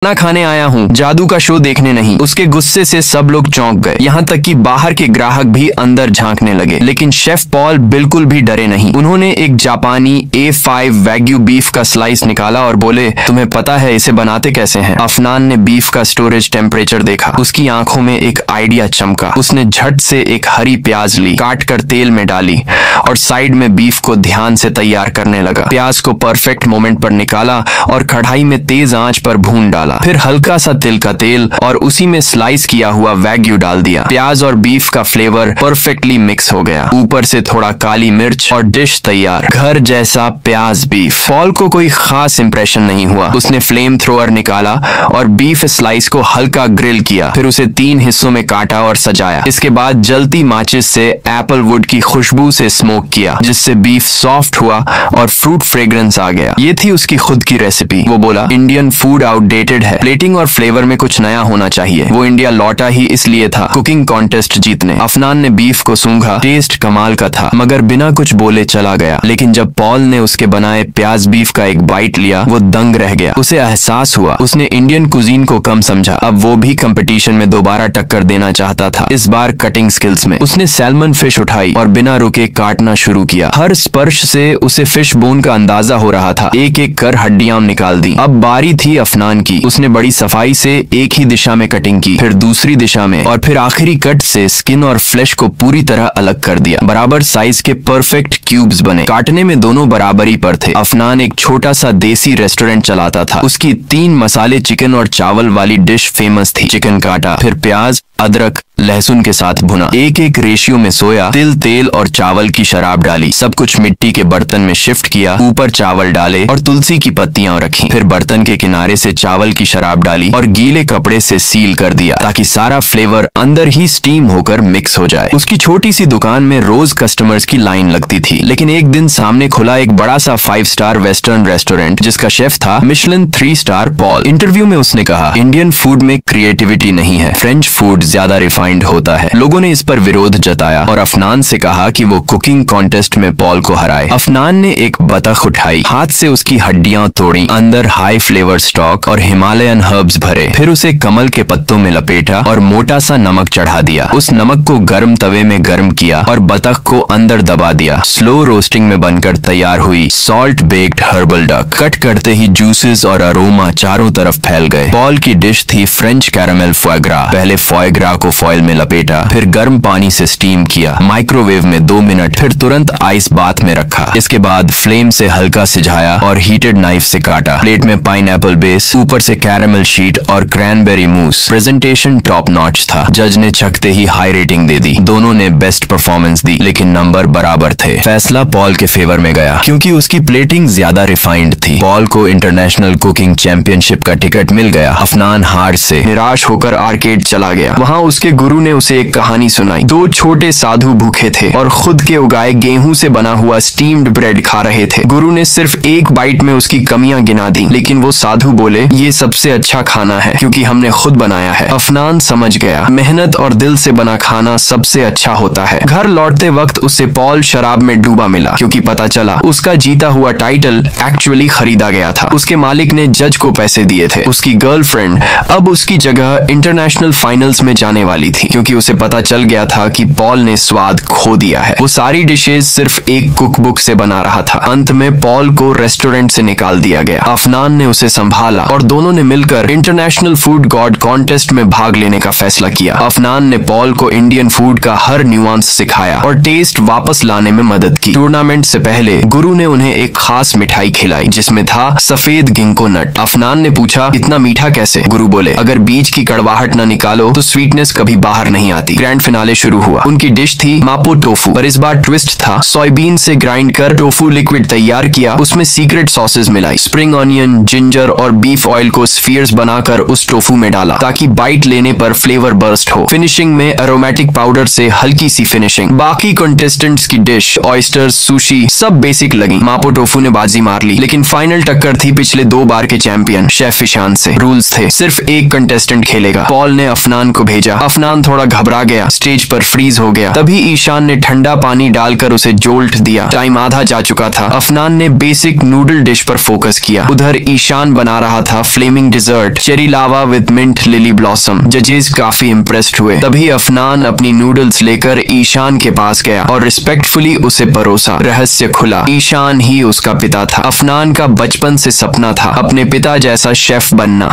खाना खाने आया हूँ, जादू का शो देखने नहीं। उसके गुस्से से सब लोग चौंक गए, यहाँ तक कि बाहर के ग्राहक भी अंदर झांकने लगे। लेकिन शेफ पॉल बिल्कुल भी डरे नहीं। उन्होंने एक जापानी A5 वैग्यू बीफ का स्लाइस निकाला और बोले, तुम्हें पता है इसे बनाते कैसे हैं? अफनान ने बीफ का स्टोरेज टेम्परेचर देखा। उसकी आंखों में एक आइडिया चमका। उसने झट से एक हरी प्याज ली, काट कर तेल में डाली और साइड में बीफ को ध्यान से तैयार करने लगा। प्याज को परफेक्ट मोमेंट पर निकाला और कढ़ाई में तेज आंच पर भून डाला। फिर हल्का सा तिल का तेल और उसी में स्लाइस किया हुआ वैग्यू डाल दिया। प्याज और बीफ का फ्लेवर परफेक्टली मिक्स हो गया। ऊपर से थोड़ा काली मिर्च और डिश तैयार। घर जैसा प्याज बीफ। पॉल को कोई खास इंप्रेशन नहीं हुआ। उसने फ्लेम थ्रोअर निकाला और बीफ स्लाइस को हल्का ग्रिल किया। फिर उसे 3 हिस्सों में काटा और सजाया। इसके बाद जलती माचिस से एप्पल वुड की खुशबू से स्मोक किया, जिससे बीफ सॉफ्ट हुआ और फ्रूट फ्रेग्रेंस आ गया। ये थी उसकी खुद की रेसिपी। वो बोला, इंडियन फूड आउटडेटेड है, प्लेटिंग और फ्लेवर में कुछ नया होना चाहिए। वो इंडिया लौटा ही इसलिए था, कुकिंग कॉन्टेस्ट जीतने। अफनान ने बीफ को सूंघा। टेस्ट कमाल का था, मगर बिना कुछ बोले चला गया। लेकिन जब पॉल ने उसके बनाए प्याज बीफ का एक बाइट लिया, वो दंग रह गया। उसे एहसास हुआ उसने इंडियन कुजीन को कम समझा। अब वो भी कंपटीशन में दोबारा टक्कर देना चाहता था, इस बार कटिंग स्किल्स में। उसने सैल्मन फिश उठाई और बिना रुके काटना शुरू किया। हर स्पर्श से उसे फिश बोन का अंदाजा हो रहा था। एक एक कर हड्डियां निकाल दी। अब बारी थी अफनान की। उसने बड़ी सफाई से एक ही दिशा में कटिंग की, फिर दूसरी दिशा में, और फिर आखिरी कट से स्किन और फ्लेश को पूरी तरह अलग कर दिया। बराबर साइज के परफेक्ट क्यूब्स बने। काटने में दोनों बराबरी पर थे। अफनान एक छोटा सा देसी रेस्टोरेंट चलाता था। उसकी 3 मसाले चिकन और चावल वाली डिश फेमस थी। चिकन काटा, फिर प्याज, अदरक, लहसुन के साथ भुना। एक एक रेशियो में सोया, तिल, तेल और चावल की शराब डाली। सब कुछ मिट्टी के बर्तन में शिफ्ट किया। ऊपर चावल डाले और तुलसी की पत्तियां रखी। फिर बर्तन के किनारे से चावल की शराब डाली और गीले कपड़े से सील कर दिया, ताकि सारा फ्लेवर अंदर ही स्टीम होकर मिक्स हो जाए। उसकी छोटी सी दुकान में रोज कस्टमर्स की लाइन लगती थी। लेकिन एक दिन सामने खुला एक बड़ा सा 5 स्टार वेस्टर्न रेस्टोरेंट, जिसका शेफ था मिशेलिन 3 स्टार पॉल। इंटरव्यू में उसने कहा, इंडियन फूड में क्रिएटिविटी नहीं है, फ्रेंच फूड ज्यादा रिफाइंड होता है। लोगों ने इस पर विरोध जताया और अफनान से कहा कि वो कुकिंग कॉन्टेस्ट में पॉल को हराए। अफनान ने एक बतख उठाई, हाथ से उसकी हड्डियां तोड़ी, अंदर हाई फ्लेवर स्टॉक और हिमालयन हर्ब्स भरे। फिर उसे कमल के पत्तों में लपेटा और मोटा सा नमक चढ़ा दिया। उस नमक को गर्म तवे में गर्म किया और बतख को अंदर दबा दिया। स्लो रोस्टिंग में बनकर तैयार हुई salt baked herbal duck. Cut करते ही जूसेस और अरोमा चारों तरफ फैल गए। पॉल की डिश थी फ्रेंच कैरामेल फोएग्रा। पहले फोएग्रा को फॉइल में लपेटा, फिर गर्म पानी से स्टीम किया, माइक्रोवेव में 2 मिनट, फिर तुरंत आइस बाथ में रखा। इसके बाद फ्लेम से हल्का सिझाया और हीटेड नाइफ से काटा। प्लेट में पाइनएप्पल बेस, ऊपर से कैरामेल शीट और क्रैनबेरी मूस। प्रेजेंटेशन टॉप नॉच था। जज ने चखते ही हाई रेटिंग दे दी। दोनों ने बेस्ट परफॉर्मेंस दी, लेकिन नंबर बराबर थे। फैसला पॉल के फेवर में गया, क्योंकि उसकी प्लेटिंग ज्यादा रिफाइंड थी। पॉल को इंटरनेशनल कुकिंग चैंपियनशिप का टिकट मिल गया। अफनान हार से निराश होकर आर्केड चला गया। वहाँ उसके गुरु ने उसे एक कहानी सुनाई। 2 छोटे साधु भूखे थे और खुद के उगाए गेहूं से बना हुआ स्टीम्ड ब्रेड खा रहे थे। गुरु ने सिर्फ एक बाइट में उसकी कमियां गिना दी, लेकिन वो साधु बोले, ये सबसे अच्छा खाना है क्योंकि हमने खुद बनाया है। अफनान समझ गया, मेहनत और दिल से बना खाना सबसे अच्छा होता है। घर लौटते वक्त उसे पॉल शराब में डूबा मिला, क्योंकि पता चला उसका जीता हुआ टाइटल एक्चुअली खरीदा गया था। उसके मालिक ने जज को पैसे दिए थे। उसकी गर्लफ्रेंड अब उसकी जगह इंटरनेशनल फाइनल्स में जाने वाली थी, क्योंकि उसे पता चल गया था कि पॉल ने स्वाद खो दिया है। वो सारी डिशेज सिर्फ एक कुकबुक से बना रहा था। अंत में पॉल को रेस्टोरेंट से निकाल दिया गया। अफनान ने उसे संभाला और दोनों ने मिलकर इंटरनेशनल फूड गॉड कॉन्टेस्ट में भाग लेने का फैसला किया। अफनान ने पॉल को इंडियन फूड का हर न्यूआंस सिखाया और टेस्ट वापस लाने में मदद की। टूर्नामेंट से पहले गुरु ने उन्हें एक खास मिठाई खिलाई, जिसमें था सफेद गिंको नट। अफनान ने पूछा, इतना मीठा कैसे? गुरु बोले, अगर बीज की कड़वाहट न निकालो तो स्वीटनेस कभी बाहर नहीं आती। ग्रैंड फिनाले शुरू हुआ। उनकी डिश थी मापो टोफू, पर इस बार ट्विस्ट था। सोयाबीन से ग्राइंड कर टोफू लिक्विड तैयार किया, उसमें सीक्रेट सॉसेस मिलाई, स्प्रिंग ऑनियन, जिंजर और बीफ ऑयल को स्फीयर्स बनाकर उस टोफू में डाला, ताकि बाइट लेने पर फ्लेवर बर्स्ट हो। फिनिशिंग में एरोमेटिक पाउडर से हल्की सी फिनिशिंग। बाकी कंटेस्टेंट्स की डिश ऑयस्टर्स, सुशी सब बेसिक लगी। मापो टोफू ने बाजी मार ली, लेकिन फाइनल टक्कर थी पिछले 2 बार के चैंपियन शेफ ईशान से। रूल्स थे, सिर्फ एक कंटेस्टेंट खेलेगा। पॉल ने अफनान को भेजा। अफनान अफनान थोड़ा घबरा गया, स्टेज पर फ्रीज हो गया। तभी ईशान ने ठंडा पानी डालकर उसे जोल्ट दिया। टाइम आधा जा चुका था। अफनान ने बेसिक नूडल डिश पर फोकस किया। उधर ईशान बना रहा था flaming dessert, cherry lava with mint lily blossom. जजेस काफी इम्प्रेस्ड हुए। तभी अफनान अपनी नूडल्स लेकर ईशान के पास गया और रिस्पेक्टफुली उसे परोसा। रहस्य खुला, ईशान ही उसका पिता था। अफनान का बचपन से सपना था अपने पिता जैसा शेफ बनना।